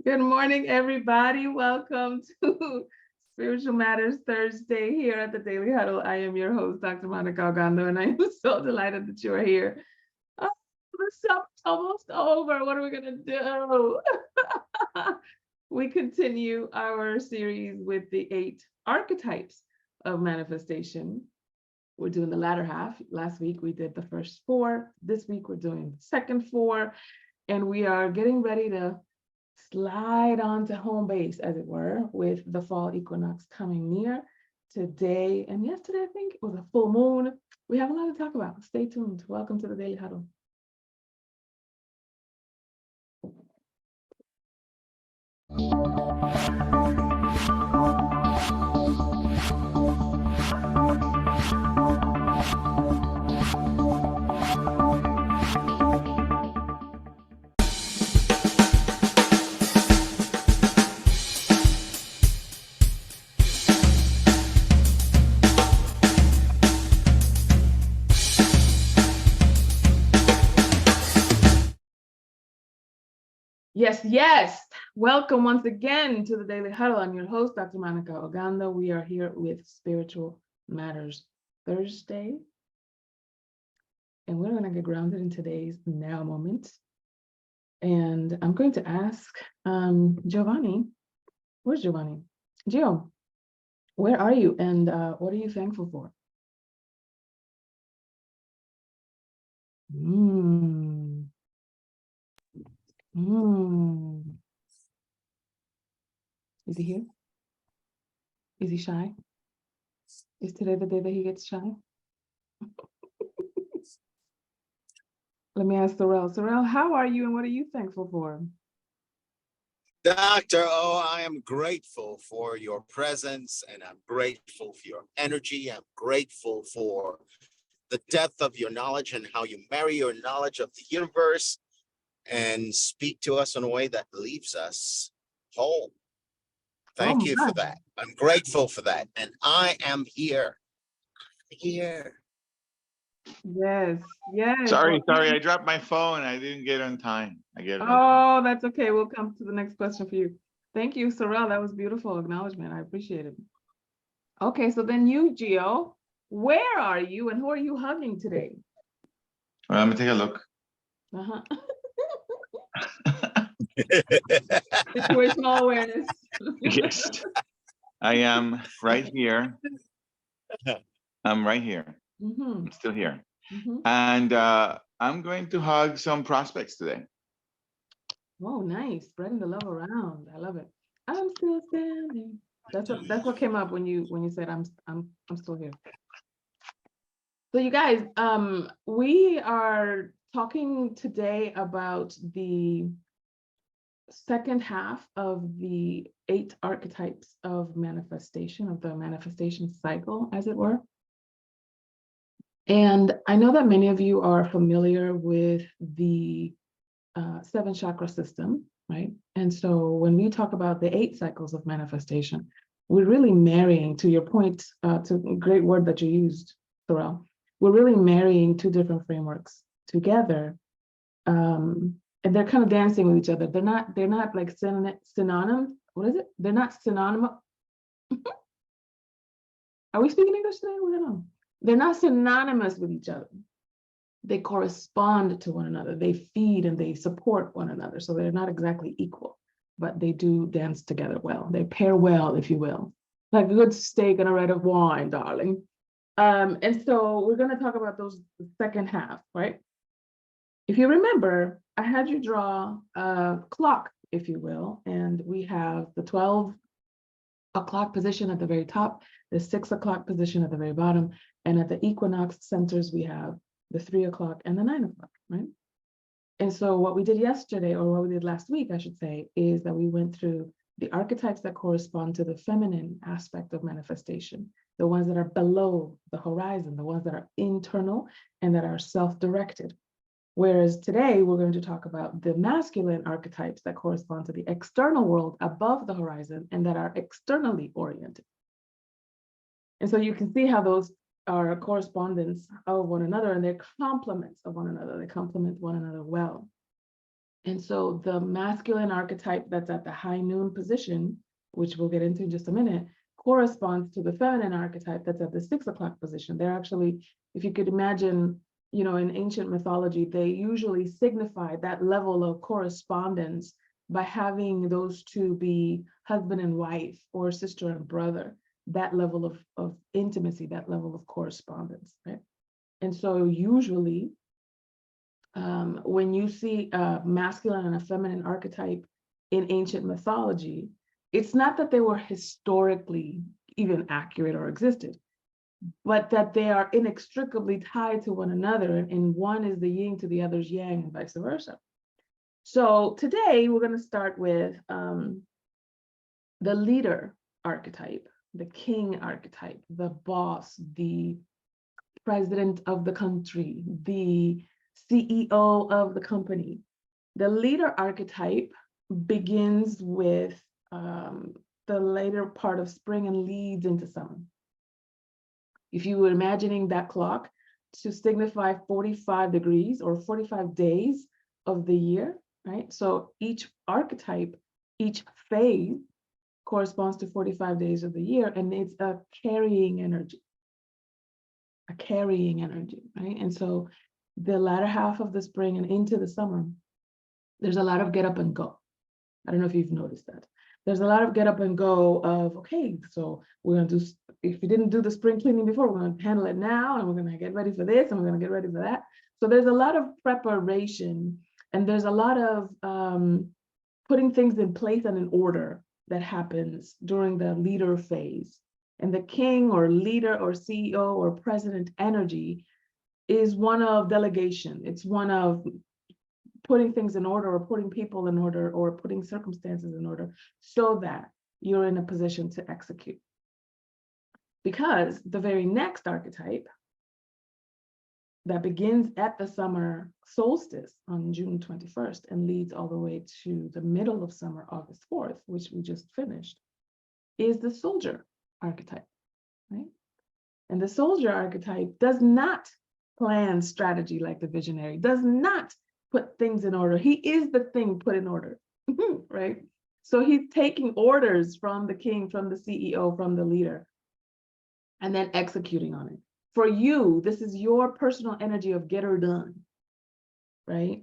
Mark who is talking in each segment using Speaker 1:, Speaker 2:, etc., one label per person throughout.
Speaker 1: Good morning, everybody. Welcome to Spiritual Matters Thursday here at the Daily Huddle. I am your host, Dr. Monikah Ogando, and I am so delighted that you are here. Oh, the summer's almost over. What are we going to do? We continue our series with the 8 archetypes of manifestation. We're doing the latter half. Last week, we did the first 4. This week, we're doing the second 4. And we are getting ready to slide on to home base, as it were, with the fall equinox coming near today. And yesterday, I think it was a full moon. We have a lot to talk about. Stay tuned. Welcome to the Daily Huddle. Yes, yes. Welcome once again to the Daily Huddle. I'm your host, Dr. Monikah Ogando. We are here with Spiritual Matters Thursday. And we're going to get grounded in today's now moment. And I'm going to ask Giovanni, where's Giovanni? Gio, where are you? And what are you thankful for? Is he here? Is he shy? Is today the day that he gets shy? Let me ask Sorrel. Sorrel, how are you and what are you thankful for?
Speaker 2: Dr. O, I am grateful for your presence and I'm grateful for your energy. I'm grateful for the depth of your knowledge and how you marry your knowledge of the universe and speak to us in a way that leaves us whole. Thank you for that. I'm grateful for that. And I am here. Here.
Speaker 1: Yes, yes.
Speaker 3: Sorry, I dropped my phone. I didn't get on time.
Speaker 1: Oh, that's okay. We'll come to the next question for you. Thank you, Sorrel. That was beautiful acknowledgement. I appreciate it. Okay, so then you, Gio, where are you and who are you hugging today?
Speaker 3: Well, let me take a look.
Speaker 1: Situational awareness.
Speaker 3: Yes, I am right here. I'm right here. I'm still here. And I'm going to hug some prospects today.
Speaker 1: Oh, nice. Spreading the love around. I love it. I'm still standing. That's what came up when you said I'm still here. So you guys, we are talking today about the second half of the 8 archetypes of manifestation, of the manifestation cycle, as it were. And I know that many of you are familiar with the 7 chakra system, right? And so when we talk about the 8 cycles of manifestation, we're really marrying, to your point, to a great word that you used, Sorrel, we're really marrying 2 different frameworks together. And they're kind of dancing with each other. They're not like synonymous. What is it? They're not synonymous. Are we speaking English today? We don't know. They're not synonymous with each other. They correspond to one another. They feed and they support one another. So they're not exactly equal, but they do dance together well. They pair well, if you will, like a good steak and a red of wine, darling. And so we're going to talk about those the second half, right? If you remember, I had you draw a clock, if you will, and we have the 12 o'clock position at the very top, the 6 o'clock position at the very bottom, and at the equinox centers, we have the 3 o'clock and the 9 o'clock, right? And so what we did yesterday, or what we did last week, I should say, is that we went through the archetypes that correspond to the feminine aspect of manifestation, the ones that are below the horizon, the ones that are internal and that are self-directed. Whereas today we're going to talk about the masculine archetypes that correspond to the external world above the horizon and that are externally oriented. And so you can see how those are correspondence of one another and they're complements of one another. They complement one another well. And so the masculine archetype that's at the high noon position, which we'll get into in just a minute, corresponds to the feminine archetype that's at the 6 o'clock position. They're actually, if you could imagine, you know, in ancient mythology, they usually signify that level of correspondence by having those two be husband and wife or sister and brother, that level of intimacy, that level of correspondence, right? And so usually, when you see a masculine and a feminine archetype in ancient mythology, it's not that they were historically even accurate or existed, but that they are inextricably tied to one another, and one is the yin to the other's yang, and vice versa. So today we're going to start with the leader archetype, the king archetype, the boss, the president of the country, the CEO of the company. The leader archetype begins with the later part of spring and leads into summer. If you were imagining that clock to signify 45 degrees or 45 days of the year, right? So each archetype, each phase corresponds to 45 days of the year, and it's a carrying energy. A carrying energy, right? And so the latter half of the spring and into the summer, there's a lot of get up and go. I don't know if you've noticed that. There's a lot of get up and go of, okay, so we're going to do, if you didn't do the spring cleaning before, we're going to handle it now, and we're going to get ready for this, and we're going to get ready for that. So there's a lot of preparation, and there's a lot of putting things in place and in order that happens during the leader phase. And the king or leader or CEO or president energy is one of delegation. It's one of putting things in order, or putting people in order, or putting circumstances in order so that you're in a position to execute. Because the very next archetype that begins at the summer solstice on June 21st and leads all the way to the middle of summer, August 4th, which we just finished, is the soldier archetype, right? And the soldier archetype does not plan strategy like the visionary, does not put things in order. He is the thing put in order, right? So he's taking orders from the king, from the CEO, from the leader, and then executing on it. For you, this is your personal energy of get her done, right?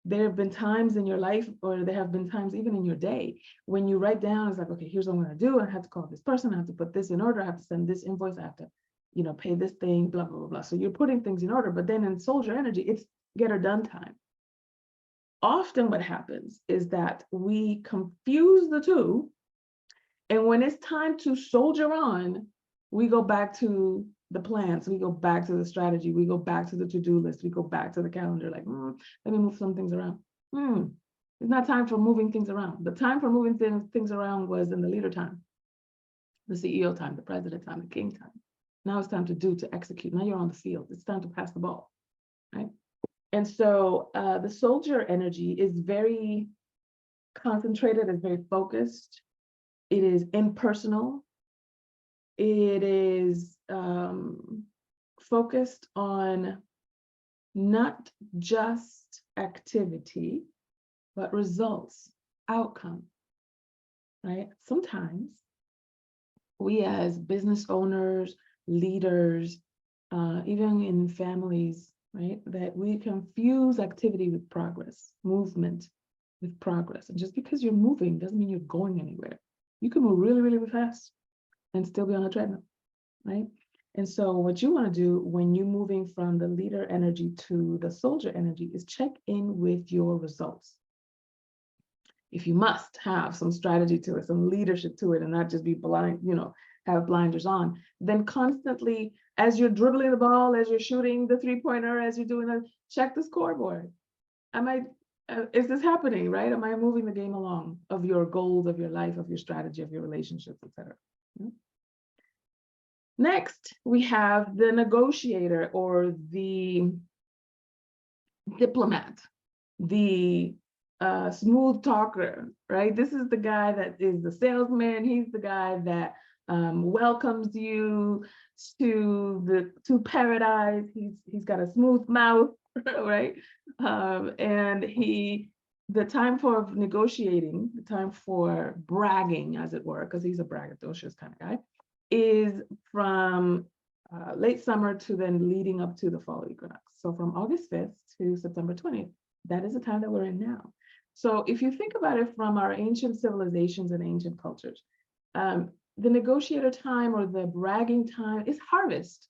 Speaker 1: There have been times in your life, or there have been times even in your day, when you write down, it's like, okay, here's what I'm going to do. I have to call this person. I have to put this in order. I have to send this invoice. I have to, you know, pay this thing, blah, blah, blah, blah. So you're putting things in order. But then in soldier energy, it's get her done time. Often what happens is that we confuse the two. And when it's time to soldier on, we go back to the plans, we go back to the strategy, we go back to the to-do list, we go back to the calendar, like, let me move some things around. It's not time for moving things around. The time for moving things around was in the leader time, the CEO time, the president time, the king time. Now it's time to execute. Now you're on the field. It's time to pass the ball, right? And so the soldier energy is very concentrated, it's very focused. It is impersonal. It is focused on not just activity, but results, outcome, right? Sometimes we as business owners, leaders, even in families, right, that we confuse activity with progress, movement with progress. And just because you're moving doesn't mean you're going anywhere. You can move really, really fast and still be on a treadmill, right? And so what you want to do when you're moving from the leader energy to the soldier energy is check in with your results. If you must have some strategy to it, some leadership to it, and not just be blind, you know, have blinders on, then constantly, as you're dribbling the ball, as you're shooting the three-pointer, as you're doing that, check the scoreboard. Is this happening, right? Am I moving the game along of your goals, of your life, of your strategy, of your relationships, et cetera? Next, we have the negotiator or the diplomat, the smooth talker, right? This is the guy that is the salesman. He's the guy that welcomes you to paradise. He's got a smooth mouth, right? And he the time for negotiating, the time for bragging, as it were, because he's a braggadocious kind of guy, is from late summer to then leading up to the fall equinox. So from August 5th to September 20th, that is the time that we're in now. So if you think about it from our ancient civilizations and ancient cultures, the negotiator time or the bragging time is harvest.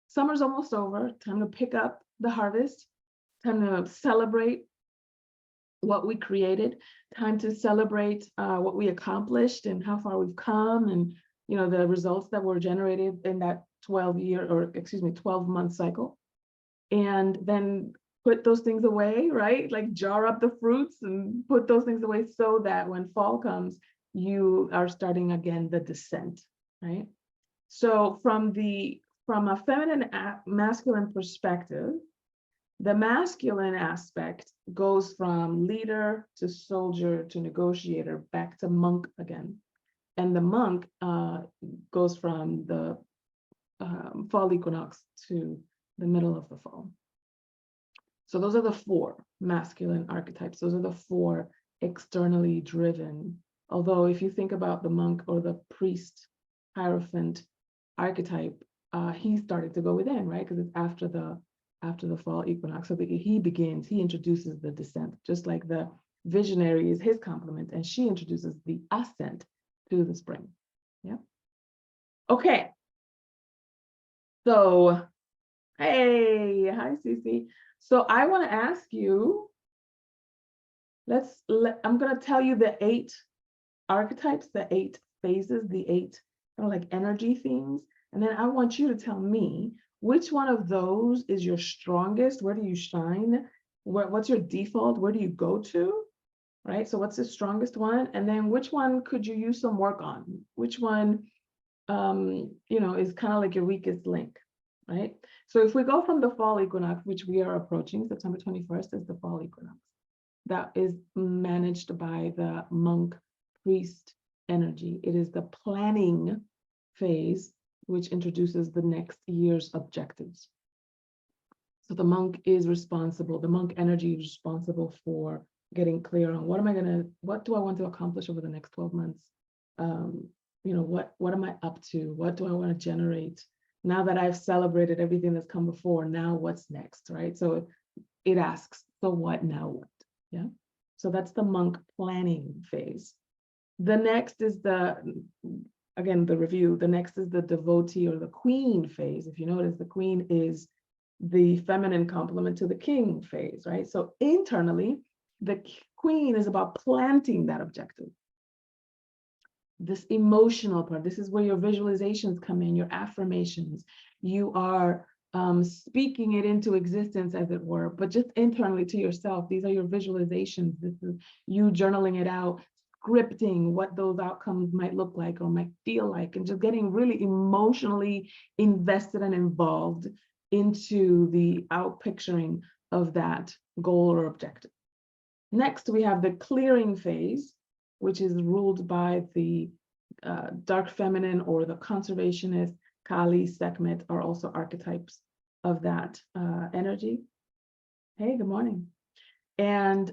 Speaker 1: Summer's almost over, time to pick up the harvest, time to celebrate what we created, time to celebrate what we accomplished and how far we've come, and the results that were generated in that 12-month cycle. And then put those things away, right? Like jar up the fruits and put those things away so that when fall comes, you are starting again the descent, right? So from a feminine masculine perspective, the masculine aspect goes from leader to soldier to negotiator back to monk again. And the monk goes from the fall equinox to the middle of the fall. So those are the 4 masculine archetypes. Those are the 4 externally driven. Although if you think about the monk or the priest hierophant archetype, he started to go within, right? Because it's after the fall equinox. So he introduces the descent, just like the visionary is his complement, and she introduces the ascent to the spring. Yeah. Okay. So, hey, hi, Cece. So I want to ask you, I'm going to tell you the 8 archetypes, the 8 phases, the 8 kind of like energy themes. And then I want you to tell me which one of those is your strongest. Where do you shine? What's your default? Where do you go to? Right? So what's the strongest one? And then which one could you use some work on? Which one, is kind of like your weakest link, right? So if we go from the fall equinox, which we are approaching, September 21st is the fall equinox. That is managed by the monk priest energy. It is the planning phase, which introduces the next year's objectives. So the monk is responsible, the monk energy is responsible for getting clear on what do I want to accomplish over the next 12 months? What am I up to? What do I want to generate? Now that I've celebrated everything that's come before, now what's next, right? So it asks, so what, now what? Yeah. So that's the monk planning phase. The next is the review. The next is the devotee or the queen phase. If you notice, the queen is the feminine complement to the king phase, right? So internally, the queen is about planting that objective. This emotional part, this is where your visualizations come in, your affirmations. You are speaking it into existence, as it were, but just internally to yourself. These are your visualizations. This is you journaling it out, scripting what those outcomes might look like or might feel like, and just getting really emotionally invested and involved into the outpicturing of that goal or objective. Next, we have the clearing phase, which is ruled by the dark feminine or the conservationist. Kali, Sekhmet are also archetypes of that energy. Hey, good morning. And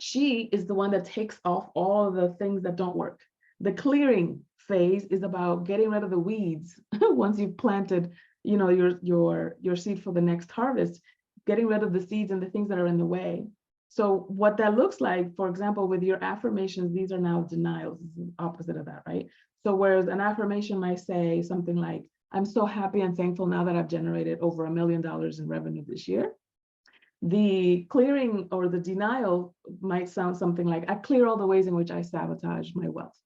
Speaker 1: she is the one that takes off all of the things that don't work. The clearing phase is about getting rid of the weeds once you've planted, your seed for the next harvest, getting rid of the seeds and the things that are in the way. So what that looks like, for example, with your affirmations, these are now denials, this is the opposite of that, right? So whereas an affirmation might say something like, I'm so happy and thankful now that I've generated over $1 million in revenue this year. The clearing or the denial might sound something like, I clear all the ways in which I sabotage my wealth.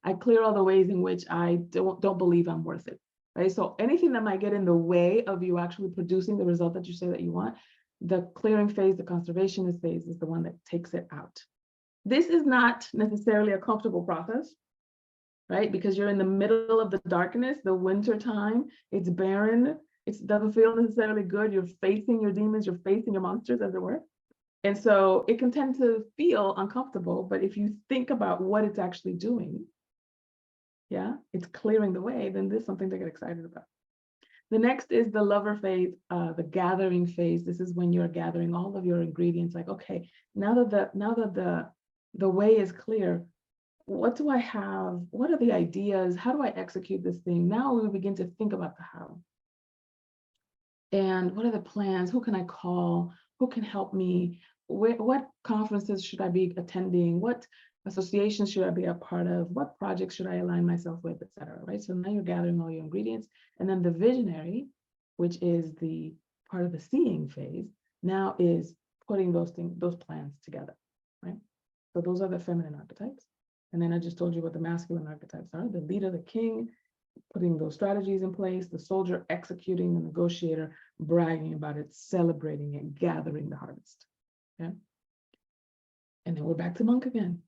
Speaker 1: I clear all the ways in which I don't believe I'm worth it, right? So anything that might get in the way of you actually producing the result that you say that you want, the clearing phase, the conservationist phase is the one that takes it out. This is not necessarily a comfortable process, right? Because you're in the middle of the darkness, the winter time, it's barren, it doesn't feel necessarily good. You're facing your demons, you're facing your monsters, as it were. And so it can tend to feel uncomfortable, but if you think about what it's actually doing, yeah, it's clearing the way, then there's something to get excited about. The next is the lover phase, the gathering phase. This is when you're gathering all of your ingredients. Like, okay, now that the way is clear, what do I have? What are the ideas? How do I execute this thing? Now we begin to think about the how. And what are the plans? Who can I call? Who can help me? What conferences should I be attending? What associations should I be a part of? What projects should I align myself with, et cetera, right? So now you're gathering all your ingredients. And then the visionary, which is the part of the seeing phase, now is putting those plans together, right? So those are the feminine archetypes. And then I just told you what the masculine archetypes are: the leader, the king, putting those strategies in place, the soldier executing, the negotiator bragging about it, celebrating it, gathering the harvest. Okay. And then we're back to monk again,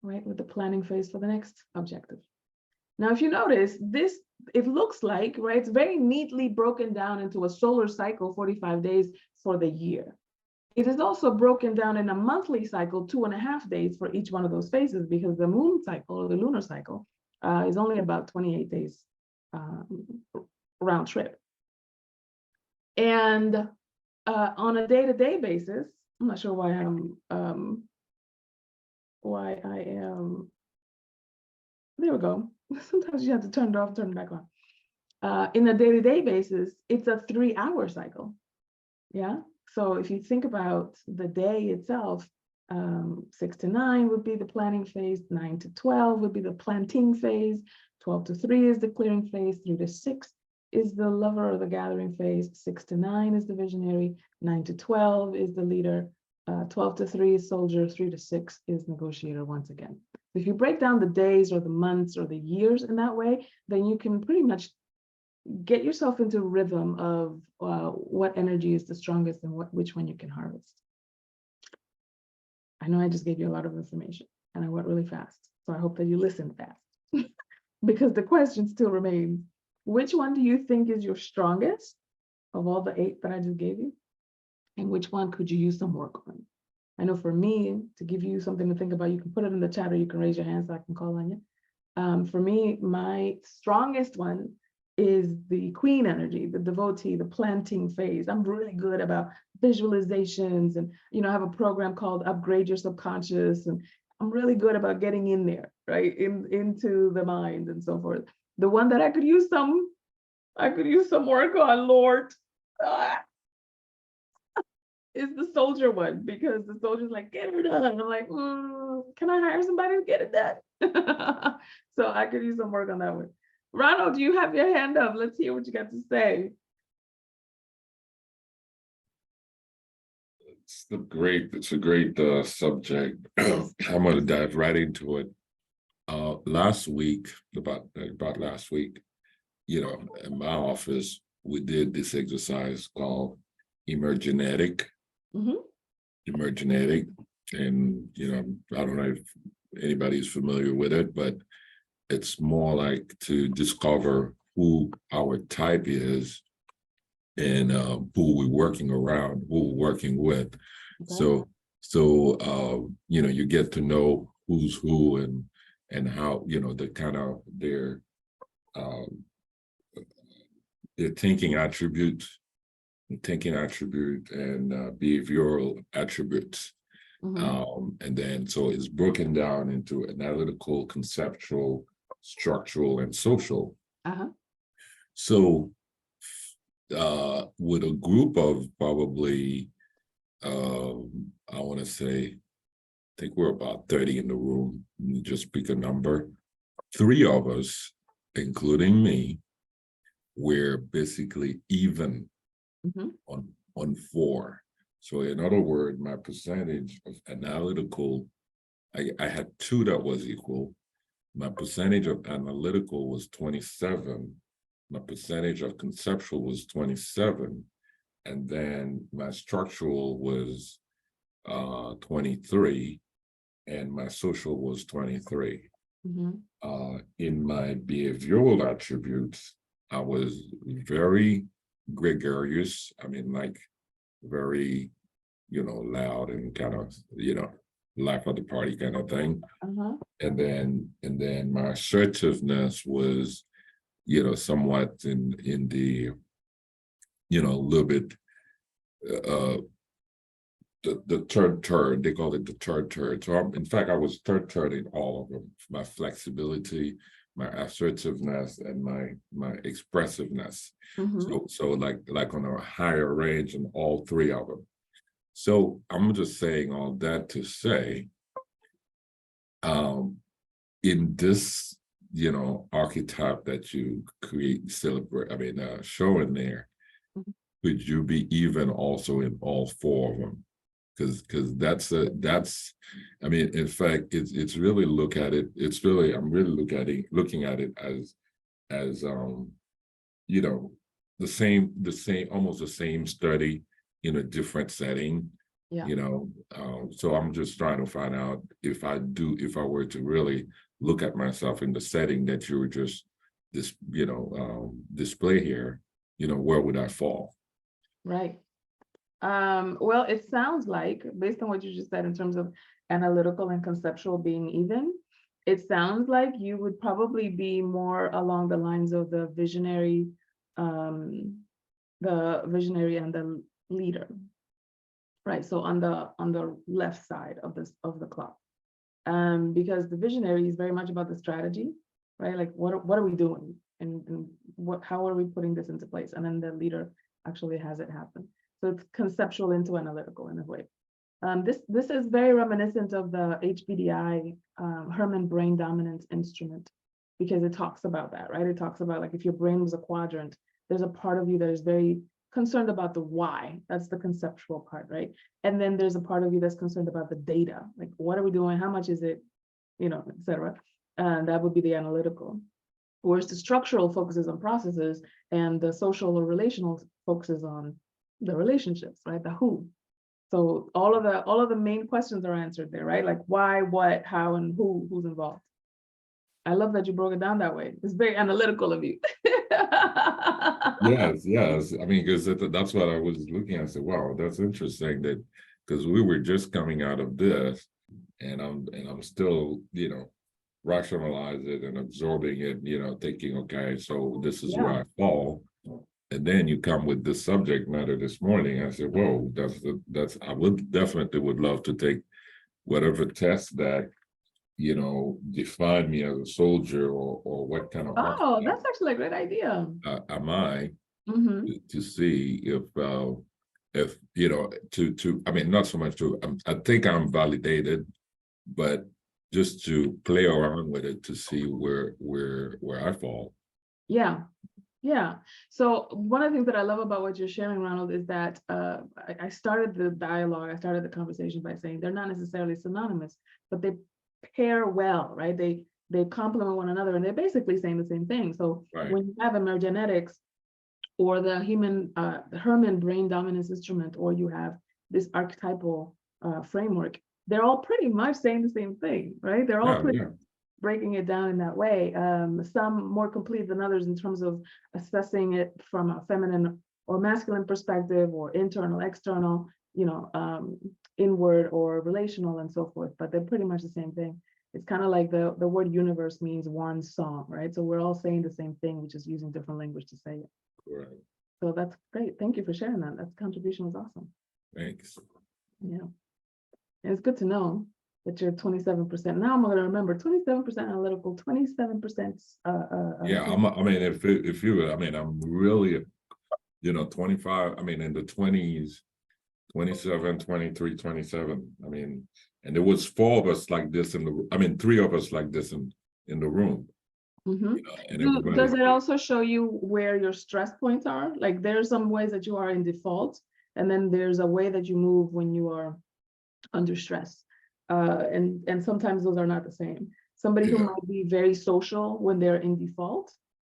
Speaker 1: right? With the planning phase for the next objective. Now, if you notice this, it looks like, right, it's very neatly broken down into a solar cycle, 45 days for the year. It is also broken down in a monthly cycle, 2.5 days for each one of those phases, because the moon cycle or the lunar cycle is only about 28 days round trip. And on a day-to-day basis, I'm not sure why I am, there we go. Sometimes you have to turn it off, turn it back on. In a day-to-day basis, it's a 3-hour cycle. Yeah. So if you think about the day itself, 6 to 9 would be the planning phase, 9 to 12 would be the planting phase, 12 to 3 is the clearing phase, 3 to 6 is the lover or the gathering phase, 6 to 9 is the visionary, 9 to 12 is the leader, 12 to 3 is soldier, 3 to 6 is negotiator once again. If you break down the days or the months or the years in that way, then you can pretty much get yourself into rhythm of what energy is the strongest and which one you can harvest. I know I just gave you a lot of information and I went really fast, so I hope that you listened fast because the question still remains, which one do you think is your strongest of all the 8 that I just gave you? And which one could you use some work on? I know for me, to give you something to think about, you can put it in the chat or you can raise your hand so I can call on you. For me, my strongest one is the queen energy, the devotee, the planting phase. I'm really good about visualizations, and I have a program called Upgrade Your Subconscious, and I'm really good about getting in there, right, into the mind and so forth. The one that I could use some work on, Lord, is the soldier one, because the soldier's like, get her done. I'm like, can I hire somebody to get it done? So I could use some work on that one. Ronald, do you have your hand up? Let's hear what you got to say.
Speaker 4: It's a great subject. I'm going to dive right into it. Last week, about last week, in my office, we did this exercise called emergenetic. Emergenetic, and I don't know if anybody's familiar with it, but it's more like to discover who our type is and who we're working around, who we're working with. Okay. So you get to know who's who and how, the kind of their thinking attributes, and behavioral attributes. And then so it's broken down into analytical, conceptual, structural, and social. So with a group of probably, I want to say, I think we're about 30 in the room, just pick a number. 3 of us, including me, we're basically even on 4. So in other words, my percentage of analytical, I had 2 that was equal. My percentage of analytical was 27. My percentage of conceptual was 27. And then my structural was 23. And my social was 23. In my behavioral attributes, I was very gregarious. I mean, like very, loud and kind of, life of the party kind of thing. And then my assertiveness was, somewhat in the a little bit, the third, they call it the third. So in fact, I was third in all of them. My flexibility, my assertiveness, and my expressiveness. So like on a higher range in all three of them. So I'm just saying all that to say, in this, archetype that you create, celebrate, show in there, could you be even also in all four of them? Because in fact, it's really I'm really looking at it as the same, almost the same study in a different setting. So I'm just trying to find out if I were to really look at myself in the setting that you were just display here, where would I fall?
Speaker 1: Right. Well, it sounds like, based on what you just said in terms of analytical and conceptual being even, it sounds like you would probably be more along the lines of the visionary and the leader. Right. So on the left side of the clock. Because the visionary is very much about the strategy, right? Like what are we doing, and how are we putting this into place? And then the leader actually has it happen. So it's conceptual into analytical in a way. This is very reminiscent of the HBDI Herman brain dominance instrument, because it talks about that, right? It talks about, like, if your brain was a quadrant, there's a part of you that is very concerned about the why. That's the conceptual part, right? And then there's a part of you that's concerned about the data, like what are we doing, how much is it, etc. And that would be the analytical. Whereas the structural focuses on processes, and the social or relational focuses on the relationships, right? The who. So all of the main questions are answered there, right? Like why, what, how, and who's involved. I love that you broke it down that way. It's very analytical of you.
Speaker 4: Yes. Because that's what I was looking at. I said, wow, that's interesting, that because we were just coming out of this, and I'm still, rationalize it and absorbing it, thinking, okay, so this is where I fall. And then you come with this subject matter this morning. I said, whoa, that's I would love to take whatever test that, define me as a soldier, or what kind of
Speaker 1: that's actually a great idea.
Speaker 4: Am I, to see if not so much I think I'm validated, but just to play around with it to see where I fall.
Speaker 1: Yeah. So one of the things that I love about what you're sharing, Ronald, is that I started the dialogue, I started the conversation by saying they're not necessarily synonymous, but they pair well, right? They complement one another, and they're basically saying the same thing. So when you have emergenetics, or the Herman brain dominance instrument, or you have this archetypal framework, they're all pretty much saying the same thing, right? They're all breaking it down in that way. Some more complete than others in terms of assessing it from a feminine or masculine perspective, or internal, external, inward or relational, and so forth. But they're pretty much the same thing. It's kind of like the word universe means one song, right? So we're all saying the same thing, we're just using different language to say it.
Speaker 4: Right.
Speaker 1: So that's great. Thank you for sharing that. That contribution was awesome.
Speaker 4: Thanks.
Speaker 1: Yeah. And it's good to know that you're 27%. Now I'm going to remember 27% analytical, 27%. I'm really, 25, in the 20s, 27, 23, 27. And there was four of us like this three of us like this in the room. Does it also show you where your stress points are? Like there's some ways that you are in default, and then there's a way that you move when you are under stress. And sometimes those are not the same. Somebody who might be very social when they're in default,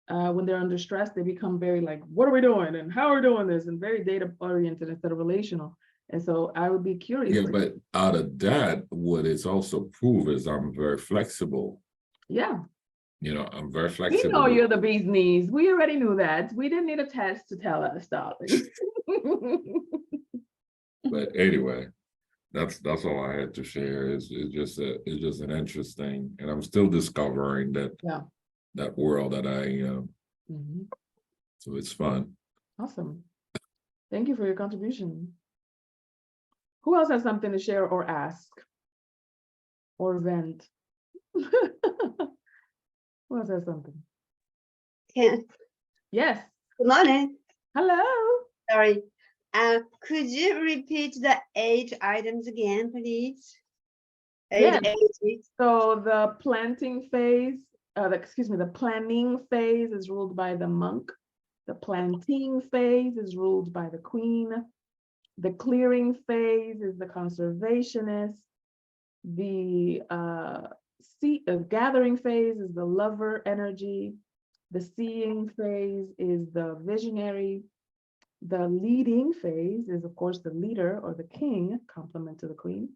Speaker 1: when they're under stress, they become very like, what are we doing and how are we doing this, and very data oriented instead of relational. And so I would be curious.
Speaker 4: Yeah, but out of that, what it's also proved is I'm very flexible.
Speaker 1: Yeah.
Speaker 4: I'm very flexible.
Speaker 1: We know you're the bee's knees. We already knew that. We didn't need a test to tell us, darling.
Speaker 4: But anyway, that's all I had to share. It's just an interesting, and I'm still discovering that world that I so it's fun.
Speaker 1: Awesome. Thank you for your contribution. Who else has something to share or ask or vent? Who else has something?
Speaker 5: Can,
Speaker 1: Yes.
Speaker 5: good morning.
Speaker 1: Hello.
Speaker 5: Sorry. Could you repeat the 8 items again, please?
Speaker 1: Yes.
Speaker 5: 8.
Speaker 1: So the planting phase, the planning phase is ruled by the monk. The planting phase is ruled by the queen. The clearing phase is the conservationist. The gathering phase is the lover energy. The seeing phase is the visionary. The leading phase is, of course, the leader or the king, complement to the queen.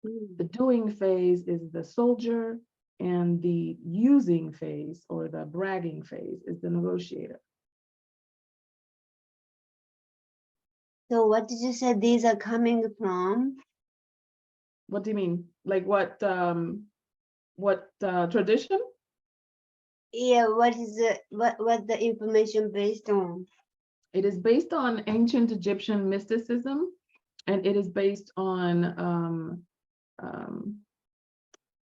Speaker 1: The doing phase is the soldier, and the using phase or the bragging phase is the negotiator.
Speaker 5: So what did you say these are coming from?
Speaker 1: What do you mean? Like what tradition?
Speaker 5: Yeah, what is what the information based on?
Speaker 1: It is based on ancient Egyptian mysticism, and it is based on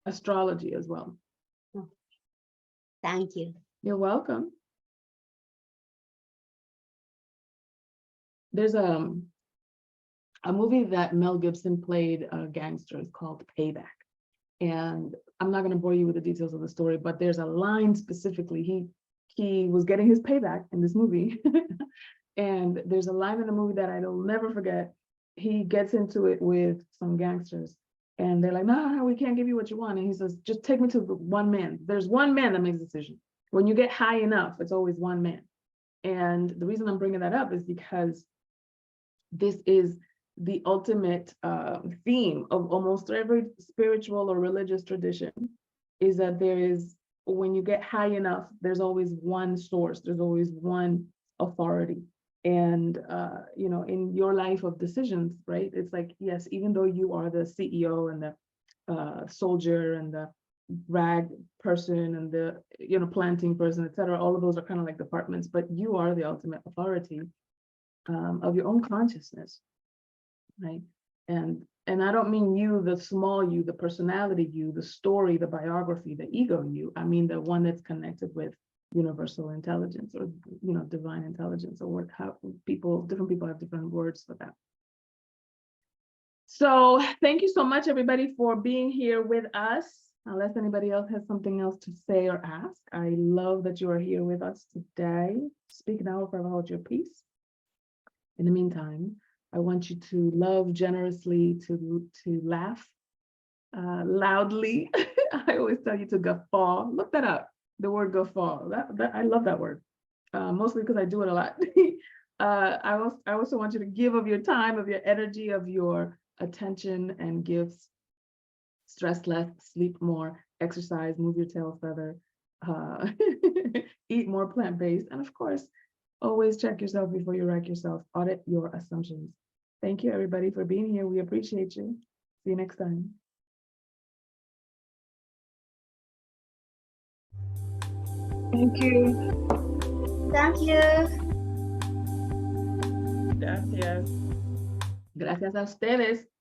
Speaker 1: astrology as well.
Speaker 5: Thank you.
Speaker 1: You're welcome. There's a movie that Mel Gibson played, a gangster, is called Payback. And I'm not going to bore you with the details of the story, but there's a line specifically. He was getting his payback in this movie. And there's a line in the movie that I'll never forget. He gets into it with some gangsters, and they're like, no, we can't give you what you want. And he says, just take me to the one man. There's one man that makes a decision. When you get high enough, it's always one man. And the reason I'm bringing that up is because this is the ultimate theme of almost every spiritual or religious tradition, is that there is, when you get high enough, there's always one source, there's always one authority. And you know, in your life of decisions, right, it's like, yes, even though you are the CEO and the soldier and the rag person and the, you know, planting person, etc., all of those are kind of like departments, but you are the ultimate authority of your own consciousness, right? And I don't mean you, the small you, the personality you, the story, the biography, the ego you. I mean the one that's connected with universal intelligence, or, you know, divine intelligence, or how different people have different words for that. So thank you so much, everybody, for being here with us. Unless anybody else has something else to say or ask, I love that you are here with us today. Speak now or forever hold your peace. In the meantime, I want you to love generously, to laugh loudly. I always tell you to guffaw. Look that up, the word guffaw. I love that word, mostly because I do it a lot. I also want you to give of your time, of your energy, of your attention and gifts. Stress less, sleep more, exercise, move your tail feather, eat more plant-based, and of course, always check yourself before you wreck yourself. Audit your assumptions. Thank you, everybody, for being here. We appreciate you. See you next time. Thank you.
Speaker 5: Thank you.
Speaker 1: Gracias. Gracias a ustedes.